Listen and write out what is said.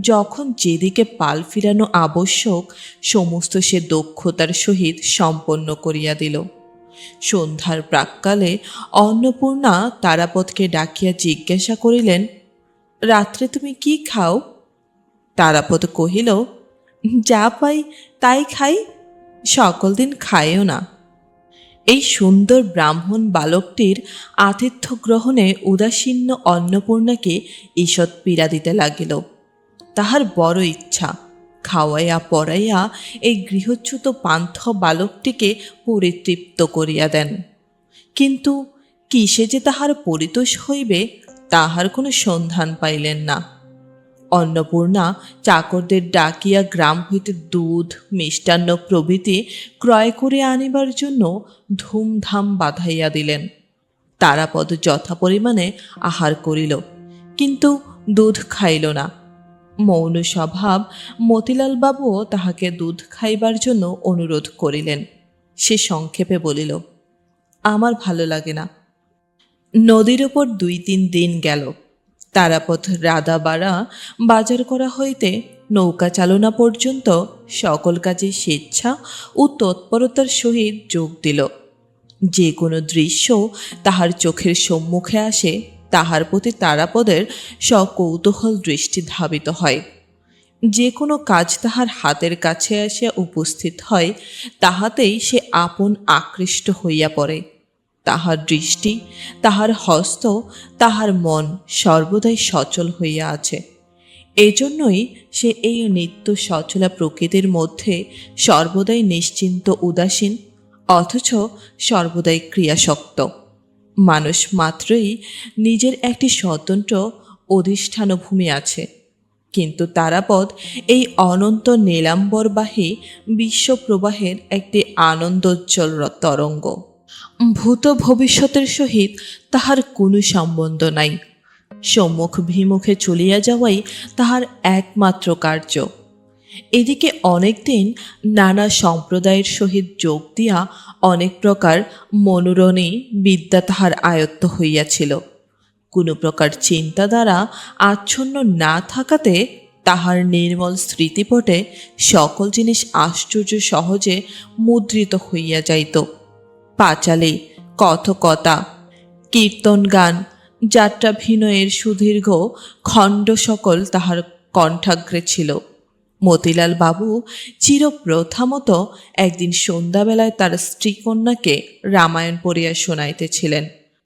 যখন যেদিকে পাল ফিরানো আবশ্যক সমস্ত সে দক্ষতার সহিত সম্পন্ন করিয়া দিল। সন্ধ্যার প্রাক্কালে অন্নপূর্ণা তারাপদকে ডাকিয়া জিজ্ঞাসা করিলেন, রাত্রে তুমি কি খাও? তারাপদ কহিল, যা পাই তাই খাই, সকল দিন খাইও না। এই সুন্দর ব্রাহ্মণ বালকটির আতিথ্য গ্রহণে উদাসীন্য অন্নপূর্ণাকে ঈষৎ পীড়া দিতে লাগিল। তাহার বড় ইচ্ছা খাওয়াইয়া পড়াইয়া এই গৃহচ্যুত পান্থ বালকটিকে পরিতৃপ্ত করিয়া দেন, কিন্তু কিসে যে তাহার পরিতোষ হইবে তাহার কোনো সন্ধান পাইলেন না। অন্নপূর্ণা চাকরদের ডাকিয়া গ্রাম হইতে দুধ, মিষ্টান্ন প্রভৃতি ক্রয় করে আনিবার জন্য ধুমধাম বাঁধাইয়া দিলেন। তারাপদ যথা পরিমাণে আহার করিল, কিন্তু দুধ খাইল না। মৌন স্বভাব মতিলাল বাবুও তাহাকে দুধ খাইবার জন্য অনুরোধ করিলেন। সে সংক্ষেপে বলিল, আমার ভালো লাগে না। নদীর ওপর 2-3 দিন গেল। তারাপদ রাধাবাড়া বাজার করা হইতে নৌকা চালনা পর্যন্ত সকল কাজে স্বেচ্ছা ও তৎপরতার সহিত যোগ দিল। যে কোনো দৃশ্য তাহার চোখের সম্মুখে আসে তাহার প্রতি তারাপদের সকৌতূহল দৃষ্টি ধাবিত হয়। যে কোনো কাজ তাহার হাতের কাছে আসিয়া উপস্থিত হয় তাহাতেই সে আপন আকৃষ্ট হইয়া পড়ে। তাহার দৃষ্টি, তাহার হস্ত, তাহার মন সর্বদাই সচল হইয়া আছে। এজন্যই সে এই নিত্য সচলা প্রকৃতির মধ্যে সর্বদাই নিশ্চিন্ত উদাসীন, অথচ সর্বদাই ক্রিয়াশক্ত। মানুষ মাত্রই নিজের একটি স্বতন্ত্র অধিষ্ঠানভূমি আছে, কিন্তু তারাপদ এই অনন্ত নীলাম্বরবাহী বিশ্বপ্রবাহের একটি আনন্দোজ্জ্বল তরঙ্গ। ভূত ভবিষ্যতের সহিত তাহার কোনো সম্বন্ধ নাই। সম্মুখ বিমুখে চলিয়া যাওয়াই তাহার একমাত্র কার্য। এদিকে অনেকদিন নানা সম্প্রদায়ের সহিত যোগ দিয়া অনেক প্রকার মনোরণী বিদ্যা তাহার আয়ত্ত হইয়াছিল। কোনো প্রকার চিন্তা দ্বারা আচ্ছন্ন না থাকাতে তাহার নির্মল স্মৃতিপটে সকল জিনিস আশ্চর্য সহজে মুদ্রিত হইয়া যাইত। পাঁচালী, কথকতা, কীর্তন গান, যাত্রাভিনয়ের সুদীর্ঘ খণ্ড সকল তাহার কণ্ঠাগ্রে ছিল। মতিলাল বাবু চিরপ্রথামতো একদিন সন্ধ্যাবেলায় তার স্ত্রীকন্যাকে রামায়ণ পড়িয়া শোনাইতেছিলেন।